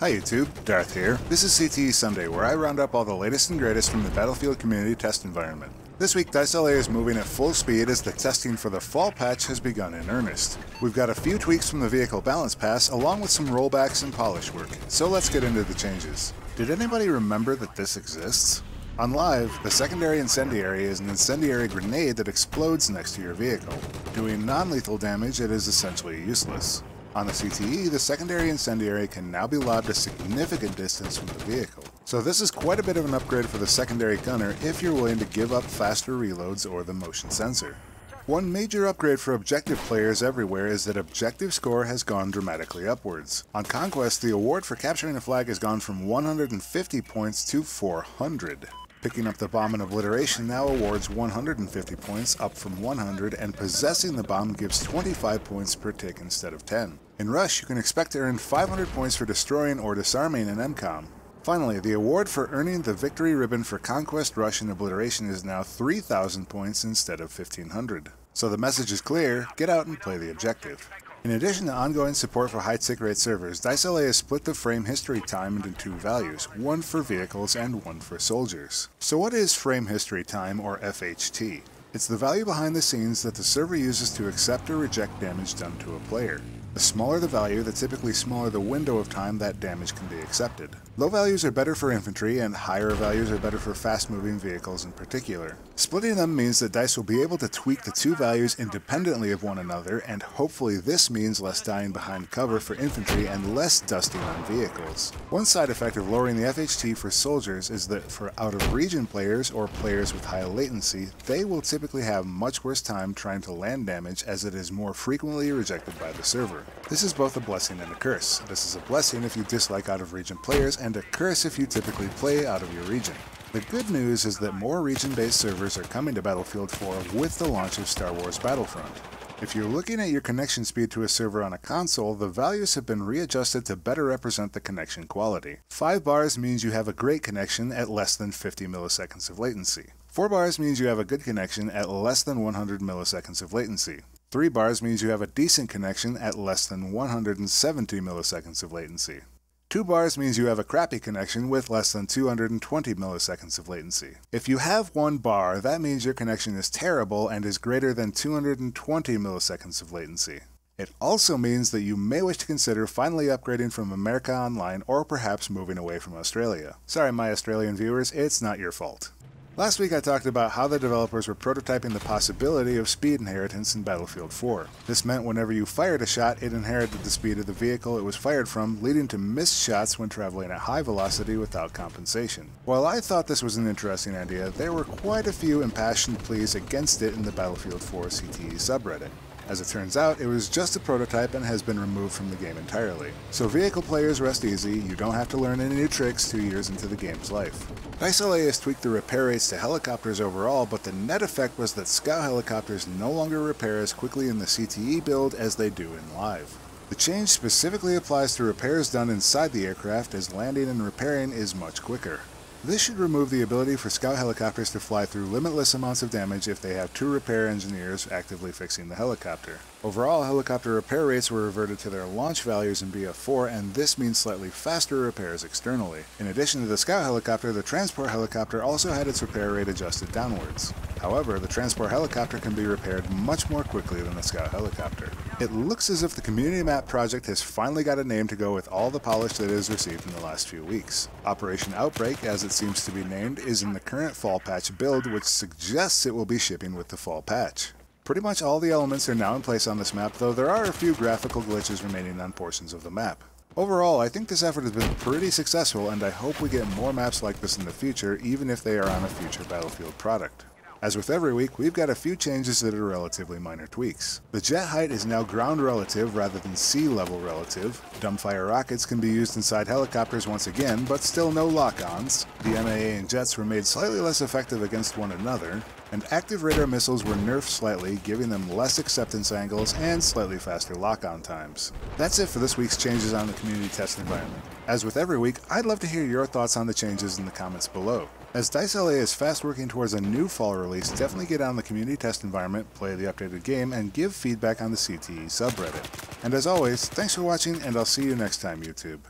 Hi YouTube, Darth here. This is CTE Sunday, where I round up all the latest and greatest from the Battlefield community test environment. This week, Dice LA is moving at full speed as the testing for the fall patch has begun in earnest. We've got a few tweaks from the vehicle balance pass, along with some rollbacks and polish work, so let's get into the changes. Did anybody remember that this exists? On Live, the secondary incendiary is an incendiary grenade that explodes next to your vehicle. Doing non-lethal damage, it is essentially useless. On the CTE, the secondary incendiary can now be lobbed a significant distance from the vehicle. So this is quite a bit of an upgrade for the secondary gunner if you're willing to give up faster reloads or the motion sensor. One major upgrade for objective players everywhere is that objective score has gone dramatically upwards. On Conquest, the award for capturing a flag has gone from 150 points to 400. Picking up the bomb in Obliteration now awards 150 points, up from 100, and possessing the bomb gives 25 points per tick instead of 10. In Rush, you can expect to earn 500 points for destroying or disarming an MCOM. Finally, the award for earning the victory ribbon for Conquest, Rush, and Obliteration is now 3,000 points instead of 1,500. So the message is clear: get out and play the objective. In addition to ongoing support for high tick rate servers, Dice LA has split the frame history time into two values, one for vehicles and one for soldiers. So what is frame history time, or FHT? It's the value behind the scenes that the server uses to accept or reject damage done to a player. The smaller the value, the typically smaller the window of time that damage can be accepted. Low values are better for infantry, and higher values are better for fast-moving vehicles in particular. Splitting them means that DICE will be able to tweak the two values independently of one another, and hopefully this means less dying behind cover for infantry and less dusting on vehicles. One side effect of lowering the FHT for soldiers is that for out-of-region players or players with high latency, they will typically have much worse time trying to land damage as it is more frequently rejected by the server. This is both a blessing and a curse. This is a blessing if you dislike out-of-region players, and a curse if you typically play out of your region. The good news is that more region-based servers are coming to Battlefield 4 with the launch of Star Wars Battlefront. If you're looking at your connection speed to a server on a console, the values have been readjusted to better represent the connection quality. 5 bars means you have a great connection at less than 50 milliseconds of latency. 4 bars means you have a good connection at less than 100 milliseconds of latency. 3 bars means you have a decent connection at less than 170 milliseconds of latency. 2 bars means you have a crappy connection with less than 220 milliseconds of latency. If you have 1 bar, that means your connection is terrible and is greater than 220 milliseconds of latency. It also means that you may wish to consider finally upgrading from America Online or perhaps moving away from Australia. Sorry my Australian viewers, it's not your fault. Last week I talked about how the developers were prototyping the possibility of speed inheritance in Battlefield 4. This meant whenever you fired a shot, it inherited the speed of the vehicle it was fired from, leading to missed shots when traveling at high velocity without compensation. While I thought this was an interesting idea, there were quite a few impassioned pleas against it in the Battlefield 4 CTE subreddit. As it turns out, it was just a prototype and has been removed from the game entirely. So vehicle players rest easy, you don't have to learn any new tricks 2 years into the game's life. DICE LA has tweaked the repair rates to helicopters overall, but the net effect was that scout helicopters no longer repair as quickly in the CTE build as they do in Live. The change specifically applies to repairs done inside the aircraft, as landing and repairing is much quicker. This should remove the ability for scout helicopters to fly through limitless amounts of damage if they have 2 repair engineers actively fixing the helicopter. Overall, helicopter repair rates were reverted to their launch values in BF4, and this means slightly faster repairs externally. In addition to the scout helicopter, the transport helicopter also had its repair rate adjusted downwards. However, the transport helicopter can be repaired much more quickly than the scout helicopter. It looks as if the community map project has finally got a name to go with all the polish that it has received in the last few weeks. Operation Outbreak, as it seems to be named, is in the current fall patch build, which suggests it will be shipping with the fall patch. Pretty much all the elements are now in place on this map, though there are a few graphical glitches remaining on portions of the map. Overall, I think this effort has been pretty successful, and I hope we get more maps like this in the future, even if they are on a future Battlefield product. As with every week, we've got a few changes that are relatively minor tweaks. The jet height is now ground relative rather than sea level relative. Dumbfire rockets can be used inside helicopters once again, but still no lock-ons. The MAA and jets were made slightly less effective against one another, and active radar missiles were nerfed slightly, giving them less acceptance angles and slightly faster lock-on times. That's it for this week's changes on the community test environment. As with every week, I'd love to hear your thoughts on the changes in the comments below. As DICE LA is fast working towards a new fall release, definitely get on the community test environment, play the updated game, and give feedback on the CTE subreddit. And as always, thanks for watching, and I'll see you next time, YouTube.